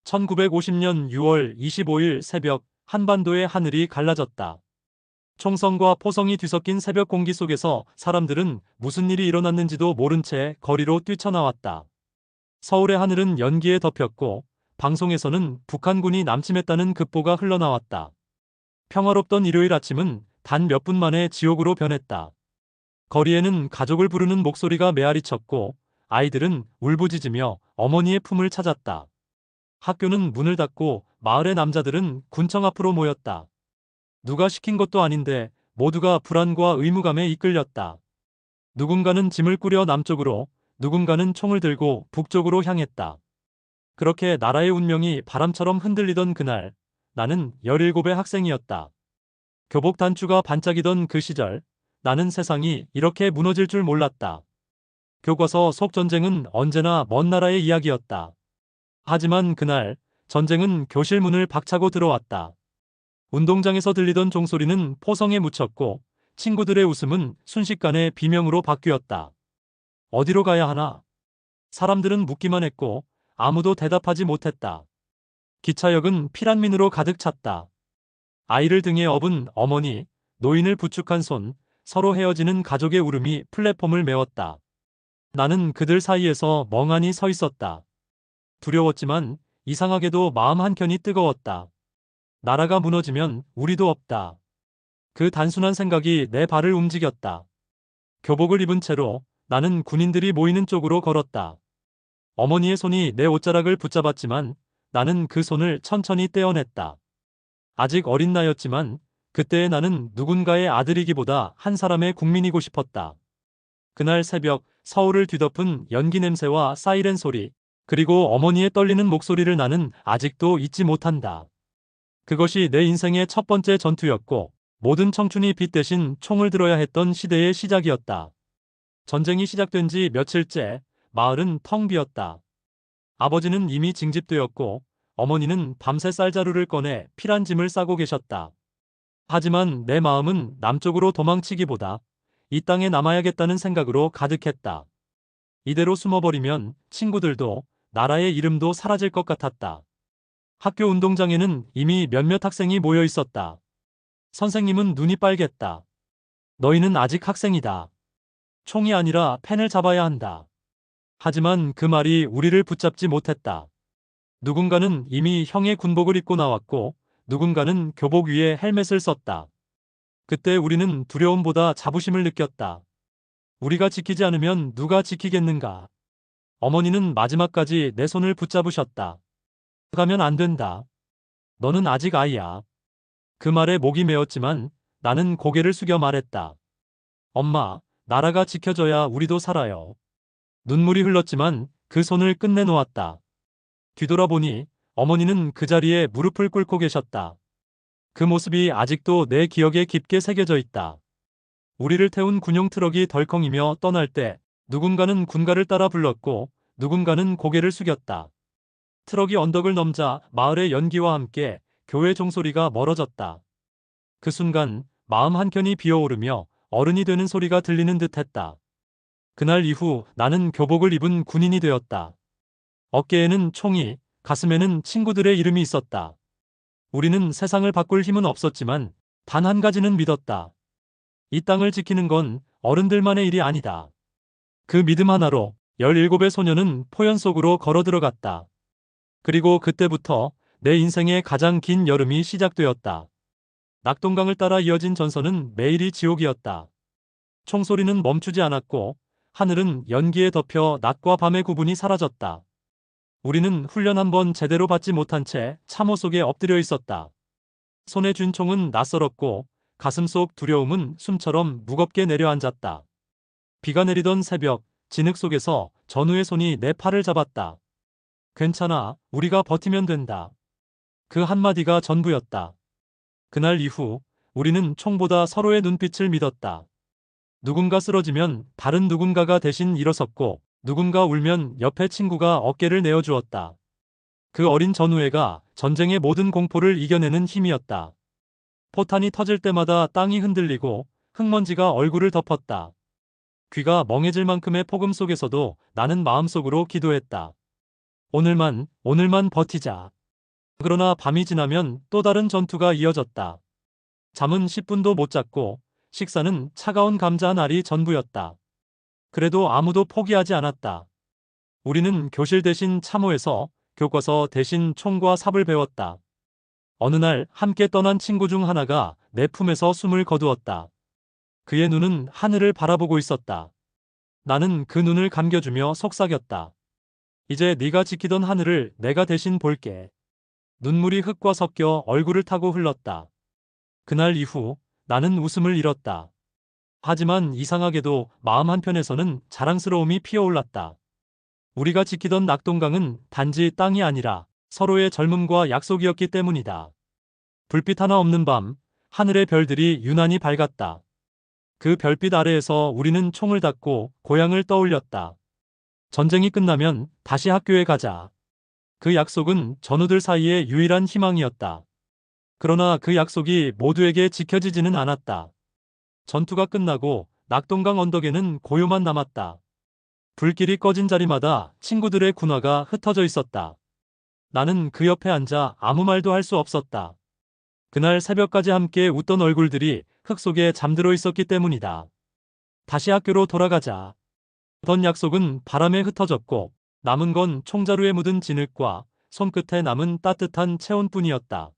1950년 6월 25일 새벽 한반도의 하늘이 갈라졌다. 총성과 포성이 뒤섞인 새벽 공기 속에서 사람들은 무슨 일이 일어났는지도 모른 채 거리로 뛰쳐나왔다. 서울의 하늘은 연기에 덮였고 방송에서는 북한군이 남침했다는 급보가 흘러나왔다. 평화롭던 일요일 아침은 단 몇 분 만에 지옥으로 변했다. 거리에는 가족을 부르는 목소리가 메아리쳤고 아이들은 울부짖으며 어머니의 품을 찾았다. 학교는 문을 닫고 마을의 남자들은 군청 앞으로 모였다. 누가 시킨 것도 아닌데 모두가 불안과 의무감에 이끌렸다. 누군가는 짐을 꾸려 남쪽으로, 누군가는 총을 들고 북쪽으로 향했다. 그렇게 나라의 운명이 바람처럼 흔들리던 그날, 나는 17의 학생이었다. 교복 단추가 반짝이던 그 시절, 나는 세상이 이렇게 무너질 줄 몰랐다. 교과서 속 전쟁은 언제나 먼 나라의 이야기였다. 하지만 그날 전쟁은 교실 문을 박차고 들어왔다. 운동장에서 들리던 종소리는 포성에 묻혔고 친구들의 웃음은 순식간에 비명으로 바뀌었다. 어디로 가야 하나? 사람들은 묻기만 했고 아무도 대답하지 못했다. 기차역은 피란민으로 가득 찼다. 아이를 등에 업은 어머니, 노인을 부축한 손, 서로 헤어지는 가족의 울음이 플랫폼을 메웠다. 나는 그들 사이에서 멍하니 서 있었다. 두려웠지만 이상하게도 마음 한켠이 뜨거웠다. 나라가 무너지면 우리도 없다. 그 단순한 생각이 내 발을 움직였다. 교복을 입은 채로 나는 군인들이 모이는 쪽으로 걸었다. 어머니의 손이 내 옷자락을 붙잡았지만 나는 그 손을 천천히 떼어냈다. 아직 어린 나였지만 그때의 나는 누군가의 아들이기보다 한 사람의 국민이고 싶었다. 그날 새벽 서울을 뒤덮은 연기 냄새와 사이렌 소리, 그리고 어머니의 떨리는 목소리를 나는 아직도 잊지 못한다. 그것이 내 인생의 첫 번째 전투였고 모든 청춘이 빛 대신 총을 들어야 했던 시대의 시작이었다. 전쟁이 시작된 지 며칠째 마을은 텅 비었다. 아버지는 이미 징집되었고 어머니는 밤새 쌀자루를 꺼내 피란 짐을 싸고 계셨다. 하지만 내 마음은 남쪽으로 도망치기보다 이 땅에 남아야겠다는 생각으로 가득했다. 이대로 숨어버리면 친구들도 나라의 이름도 사라질 것 같았다. 학교 운동장에는 이미 몇몇 학생이 모여 있었다. 선생님은 눈이 빨갰다. 너희는 아직 학생이다. 총이 아니라 펜을 잡아야 한다. 하지만 그 말이 우리를 붙잡지 못했다. 누군가는 이미 형의 군복을 입고 나왔고 누군가는 교복 위에 헬멧을 썼다. 그때 우리는 두려움보다 자부심을 느꼈다. 우리가 지키지 않으면 누가 지키겠는가? 어머니는 마지막까지 내 손을 붙잡으셨다. 가면 안 된다. 너는 아직 아이야. 그 말에 목이 메었지만 나는 고개를 숙여 말했다. 엄마, 나라가 지켜져야 우리도 살아요. 눈물이 흘렀지만 그 손을 끝내 놓았다. 뒤돌아보니 어머니는 그 자리에 무릎을 꿇고 계셨다. 그 모습이 아직도 내 기억에 깊게 새겨져 있다. 우리를 태운 군용 트럭이 덜컹이며 떠날 때 누군가는 군가를 따라 불렀고 누군가는 고개를 숙였다. 트럭이 언덕을 넘자 마을의 연기와 함께 교회 종소리가 멀어졌다. 그 순간 마음 한켠이 비어오르며 어른이 되는 소리가 들리는 듯했다. 그날 이후 나는 교복을 입은 군인이 되었다. 어깨에는 총이, 가슴에는 친구들의 이름이 있었다. 우리는 세상을 바꿀 힘은 없었지만 단 한 가지는 믿었다. 이 땅을 지키는 건 어른들만의 일이 아니다. 그 믿음 하나로 17의 소녀는 포연 속으로 걸어 들어갔다. 그리고 그때부터 내 인생의 가장 긴 여름이 시작되었다. 낙동강을 따라 이어진 전선은 매일이 지옥이었다. 총소리는 멈추지 않았고 하늘은 연기에 덮여 낮과 밤의 구분이 사라졌다. 우리는 훈련 한 번 제대로 받지 못한 채 참호 속에 엎드려 있었다. 손에 쥔 총은 낯설었고 가슴속 두려움은 숨처럼 무겁게 내려앉았다. 비가 내리던 새벽, 진흙 속에서 전우의 손이 내 팔을 잡았다. 괜찮아, 우리가 버티면 된다. 그 한마디가 전부였다. 그날 이후 우리는 총보다 서로의 눈빛을 믿었다. 누군가 쓰러지면 다른 누군가가 대신 일어섰고 누군가 울면 옆에 친구가 어깨를 내어주었다. 그 어린 전우애가 전쟁의 모든 공포를 이겨내는 힘이었다. 포탄이 터질 때마다 땅이 흔들리고 흙먼지가 얼굴을 덮었다. 귀가 멍해질 만큼의 폭음 속에서도 나는 마음속으로 기도했다. 오늘만 버티자. 그러나 밤이 지나면 또 다른 전투가 이어졌다. 잠은 10분도 못 잤고 식사는 차가운 감자 한 알이 전부였다. 그래도 아무도 포기하지 않았다. 우리는 교실 대신 참호에서 교과서 대신 총과 삽을 배웠다. 어느 날 함께 떠난 친구 중 하나가 내 품에서 숨을 거두었다. 그의 눈은 하늘을 바라보고 있었다. 나는 그 눈을 감겨주며 속삭였다. 이제 네가 지키던 하늘을 내가 대신 볼게. 눈물이 흙과 섞여 얼굴을 타고 흘렀다. 그날 이후 나는 웃음을 잃었다. 하지만 이상하게도 마음 한편에서는 자랑스러움이 피어올랐다. 우리가 지키던 낙동강은 단지 땅이 아니라 서로의 젊음과 약속이었기 때문이다. 불빛 하나 없는 밤, 하늘의 별들이 유난히 밝았다. 그 별빛 아래에서 우리는 총을 닫고 고향을 떠올렸다. 전쟁이 끝나면 다시 학교에 가자. 그 약속은 전우들 사이의 유일한 희망이었다. 그러나 그 약속이 모두에게 지켜지지는 않았다. 전투가 끝나고 낙동강 언덕에는 고요만 남았다. 불길이 꺼진 자리마다 친구들의 군화가 흩어져 있었다. 나는 그 옆에 앉아 아무 말도 할 수 없었다. 그날 새벽까지 함께 웃던 얼굴들이 흙 속에 잠들어 있었기 때문이다. 다시 학교로 돌아가자. 던 약속은 바람에 흩어졌고 남은 건 총자루에 묻은 진흙과 손끝에 남은 따뜻한 체온뿐이었다.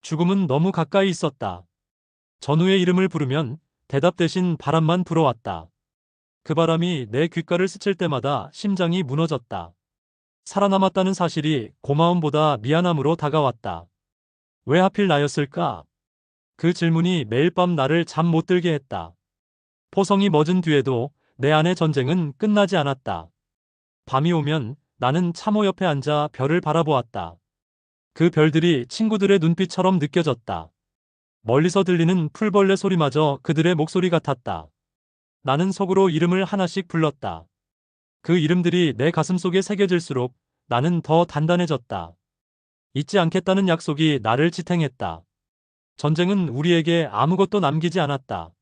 죽음은 너무 가까이 있었다. 전우의 이름을 부르면 대답 대신 바람만 불어왔다. 그 바람이 내 귓가를 스칠 때마다 심장이 무너졌다. 살아남았다는 사실이 고마움보다 미안함으로 다가왔다. 왜 하필 나였을까? 그 질문이 매일 밤 나를 잠 못 들게 했다. 포성이 멎은 뒤에도 내 안의 전쟁은 끝나지 않았다. 밤이 오면 나는 참호 옆에 앉아 별을 바라보았다. 그 별들이 친구들의 눈빛처럼 느껴졌다. 멀리서 들리는 풀벌레 소리마저 그들의 목소리 같았다. 나는 속으로 이름을 하나씩 불렀다. 그 이름들이 내 가슴속에 새겨질수록 나는 더 단단해졌다. 잊지 않겠다는 약속이 나를 지탱했다. 전쟁은 우리에게 아무것도 남기지 않았다.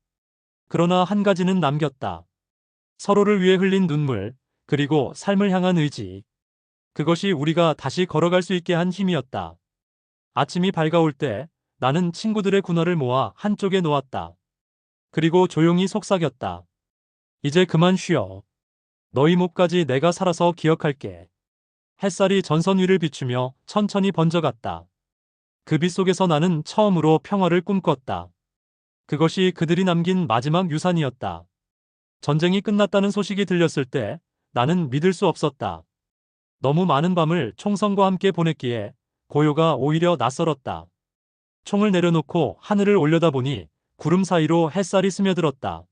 그러나 한 가지는 남겼다. 서로를 위해 흘린 눈물, 그리고 삶을 향한 의지. 그것이 우리가 다시 걸어갈 수 있게 한 힘이었다. 아침이 밝아올 때 나는 친구들의 군화를 모아 한쪽에 놓았다. 그리고 조용히 속삭였다. 이제 그만 쉬어. 너희 목까지 내가 살아서 기억할게. 햇살이 전선 위를 비추며 천천히 번져갔다. 그 빛 속에서 나는 처음으로 평화를 꿈꿨다. 그것이 그들이 남긴 마지막 유산이었다. 전쟁이 끝났다는 소식이 들렸을 때 나는 믿을 수 없었다. 너무 많은 밤을 총성과 함께 보냈기에 고요가 오히려 낯설었다. 총을 내려놓고 하늘을 올려다보니 구름 사이로 햇살이 스며들었다.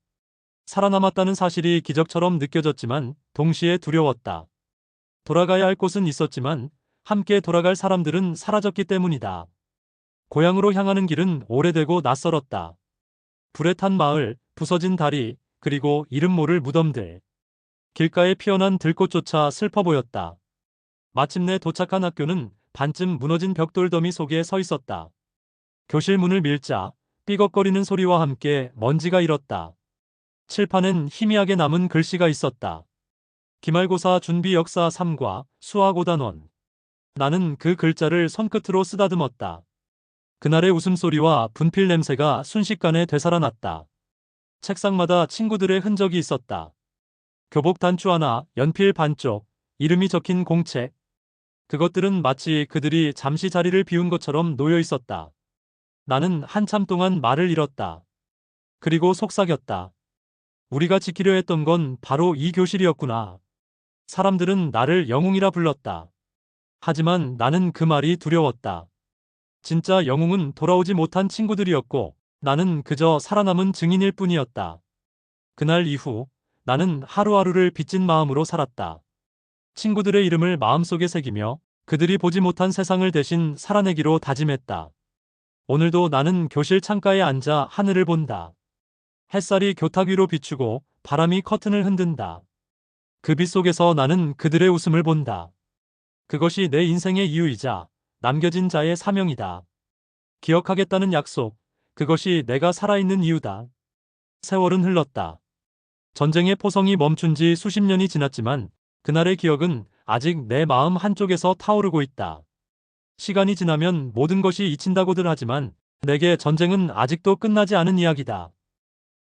살아남았다는 사실이 기적처럼 느껴졌지만 동시에 두려웠다. 돌아가야 할 곳은 있었지만 함께 돌아갈 사람들은 사라졌기 때문이다. 고향으로 향하는 길은 오래되고 낯설었다. 불에 탄 마을, 부서진 다리, 그리고 이름 모를 무덤들. 길가에 피어난 들꽃조차 슬퍼 보였다. 마침내 도착한 학교는 반쯤 무너진 벽돌더미 속에 서 있었다. 교실 문을 밀자 삐걱거리는 소리와 함께 먼지가 일었다. 칠판엔 희미하게 남은 글씨가 있었다. 기말고사 준비 역사 3과 수학 5단원. 나는 그 글자를 손끝으로 쓰다듬었다. 그날의 웃음소리와 분필 냄새가 순식간에 되살아났다. 책상마다 친구들의 흔적이 있었다. 교복 단추 하나, 연필 반쪽, 이름이 적힌 공책. 그것들은 마치 그들이 잠시 자리를 비운 것처럼 놓여 있었다. 나는 한참 동안 말을 잃었다. 그리고 속삭였다. 우리가 지키려 했던 건 바로 이 교실이었구나. 사람들은 나를 영웅이라 불렀다. 하지만 나는 그 말이 두려웠다. 진짜 영웅은 돌아오지 못한 친구들이었고 나는 그저 살아남은 증인일 뿐이었다. 그날 이후 나는 하루하루를 빚진 마음으로 살았다. 친구들의 이름을 마음속에 새기며 그들이 보지 못한 세상을 대신 살아내기로 다짐했다. 오늘도 나는 교실 창가에 앉아 하늘을 본다. 햇살이 교탁 위로 비추고 바람이 커튼을 흔든다. 그 빛 속에서 나는 그들의 웃음을 본다. 그것이 내 인생의 이유이자 남겨진 자의 사명이다. 기억하겠다는 약속, 그것이 내가 살아있는 이유다. 세월은 흘렀다. 전쟁의 포성이 멈춘 지 수십 년이 지났지만 그날의 기억은 아직 내 마음 한쪽에서 타오르고 있다. 시간이 지나면 모든 것이 잊힌다고들 하지만 내게 전쟁은 아직도 끝나지 않은 이야기다.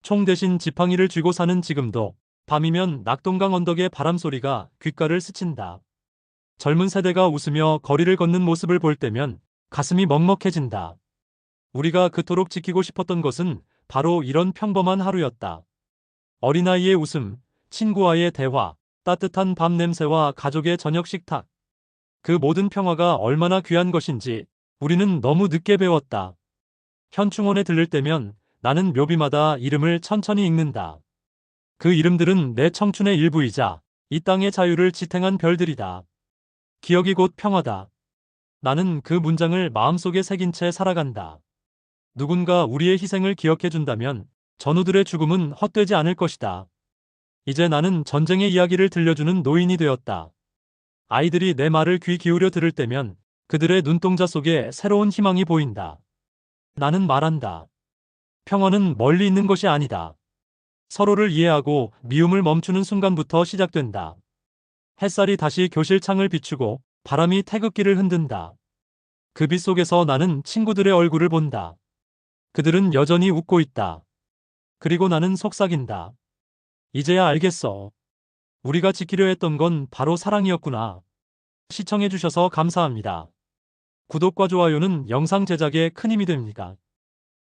총 대신 지팡이를 쥐고 사는 지금도 밤이면 낙동강 언덕의 바람소리가 귓가를 스친다. 젊은 세대가 웃으며 거리를 걷는 모습을 볼 때면 가슴이 먹먹해진다. 우리가 그토록 지키고 싶었던 것은 바로 이런 평범한 하루였다. 어린아이의 웃음, 친구와의 대화, 따뜻한 밤 냄새와 가족의 저녁 식탁. 그 모든 평화가 얼마나 귀한 것인지 우리는 너무 늦게 배웠다. 현충원에 들를 때면 나는 묘비마다 이름을 천천히 읽는다. 그 이름들은 내 청춘의 일부이자 이 땅의 자유를 지탱한 별들이다. 기억이 곧 평화다. 나는 그 문장을 마음속에 새긴 채 살아간다. 누군가 우리의 희생을 기억해준다면 전우들의 죽음은 헛되지 않을 것이다. 이제 나는 전쟁의 이야기를 들려주는 노인이 되었다. 아이들이 내 말을 귀 기울여 들을 때면 그들의 눈동자 속에 새로운 희망이 보인다. 나는 말한다. 평화는 멀리 있는 것이 아니다. 서로를 이해하고 미움을 멈추는 순간부터 시작된다. 햇살이 다시 교실 창을 비추고 바람이 태극기를 흔든다. 그 빛 속에서 나는 친구들의 얼굴을 본다. 그들은 여전히 웃고 있다. 그리고 나는 속삭인다. 이제야 알겠어. 우리가 지키려 했던 건 바로 사랑이었구나. 시청해주셔서 감사합니다. 구독과 좋아요는 영상 제작에 큰 힘이 됩니다.